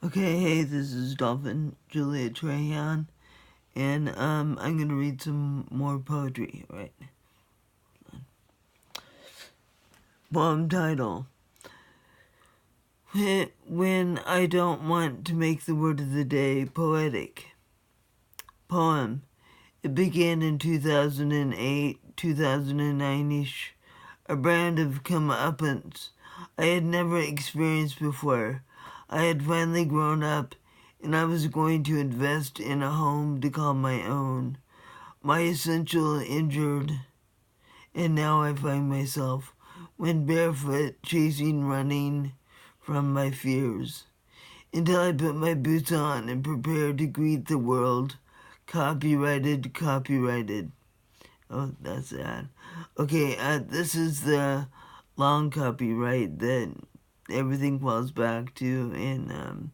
Okay, hey, this is Dolphin Julia Trahan, and I'm gonna read some more poetry, right? Poem title: When I Don't Want to Make the Word of the Day Poetic. Poem. It began in 2008, 2009-ish, a brand of comeuppance I had never experienced before. I had finally grown up, and I was going to invest in a home to call my own. My essential injured, and now I find myself, when barefoot, running from my fears, until I put my boots on and prepare to greet the world. Copyrighted. Oh, that's sad. Okay, this is the long copyright that everything falls back to, and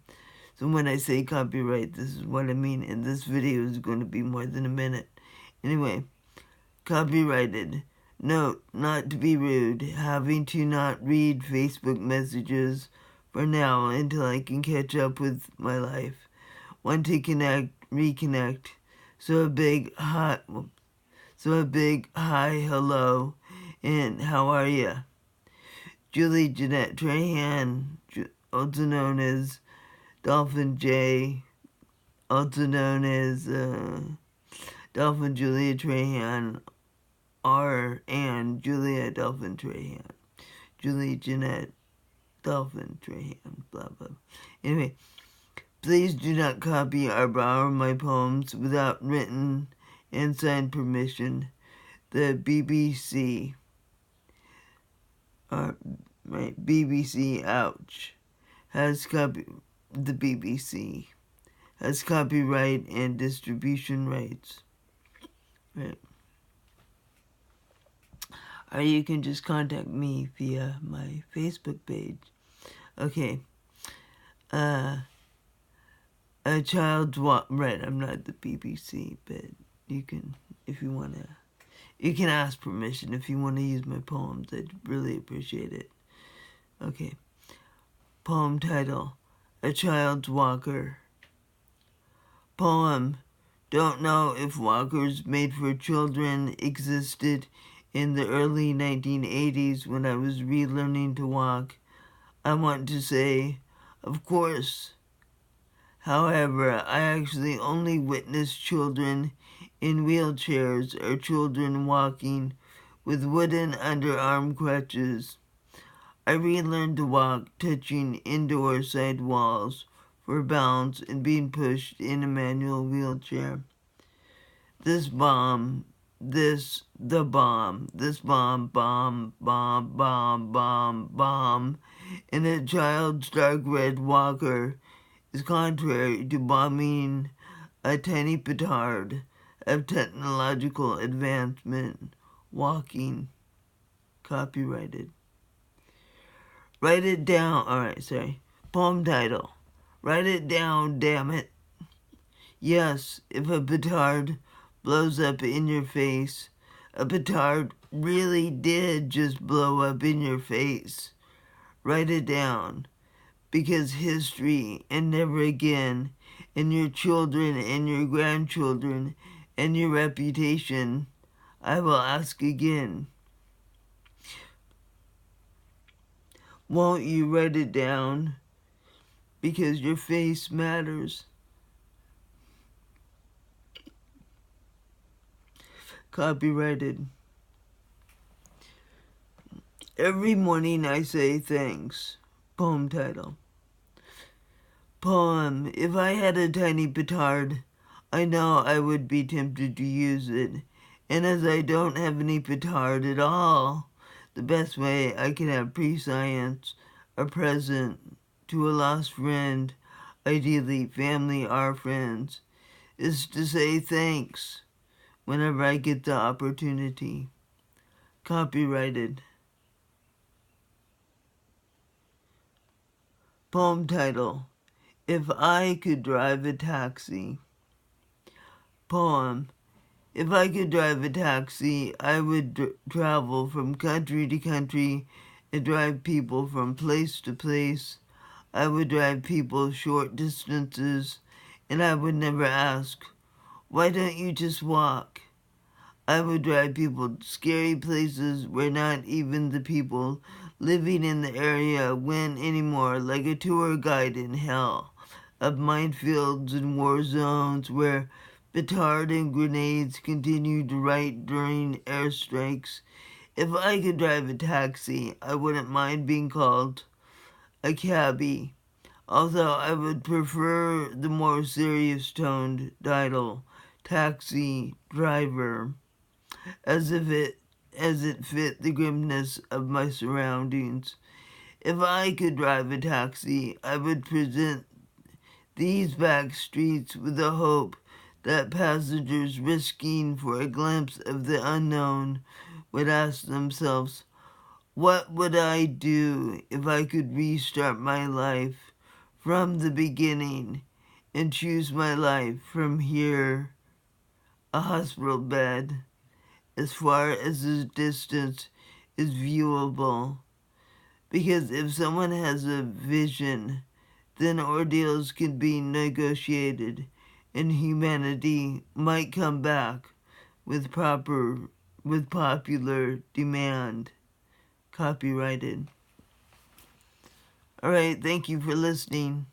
so when I say copyright, this is what I mean, and this video is going to be more than a minute. Anyway, copyrighted. Note, not to be rude, having to not read Facebook messages for now until I can catch up with my life. Want to reconnect. So a big hi, hello, and how are ya? Julie Jeanette Trahan, also known as Dolphin J, also known as Dolphin Julia Trahan, R and Julia Dolphin Trahan. Julie Jeanette Dolphin Trahan, blah blah. Anyway, please do not copy or borrow my poems without written and signed permission. The BBC, BBC, ouch, the BBC has copyright and distribution rights. Right. Or you can just contact me via my Facebook page. Okay. A child's walk. Right, I'm not the BBC, but you can, if you want to, you can ask permission if you want to use my poems. I'd really appreciate it. Okay. Poem title: A Child's Walker. Poem. Don't know if walkers made for children existed in the early 1980s when I was relearning to walk. I want to say, of course. However, I actually only witnessed children in wheelchairs or children walking with wooden underarm crutches. I relearned to walk touching indoor side walls for balance and being pushed in a manual wheelchair. This bomb, in a child's dark red walker is contrary to bombing a tiny petard of technological advancement. Walking. Copyrighted. Write it down. Alright, sorry. Poem title. Write it down, damn it. Yes, if a petard blows up in your face, a petard really did just blow up in your face. Write it down, because history and never again, and your children and your grandchildren and your reputation, I will ask again. Won't you write it down? Because your face matters. Copyrighted. Every morning I say thanks. Poem title. Poem. If I had a tiny petard, I know I would be tempted to use it. And as I don't have any petard at all, the best way I can have pre-science, a present to a lost friend, ideally family or friends, is to say thanks whenever I get the opportunity. Copyrighted. Poem title: If I Could Drive a Taxi. Poem. If I could drive a taxi, I would travel from country to country and drive people from place to place. I would drive people short distances, and I would never ask, why don't you just walk? I would drive people to scary places where not even the people living in the area went anymore, like a tour guide in hell, of minefields and war zones where petard and grenades continued to write during airstrikes. If I could drive a taxi, I wouldn't mind being called a cabbie, although I would prefer the more serious-toned title, taxi driver, as it fit the grimness of my surroundings. If I could drive a taxi, I would present these back streets with the hope that passengers risking for a glimpse of the unknown would ask themselves, what would I do if I could restart my life from the beginning and choose my life from here, a hospital bed, as far as the distance is viewable? Because if someone has a vision, then ordeals can be negotiated and humanity might come back with popular demand. Copyrighted. All right, thank you for listening.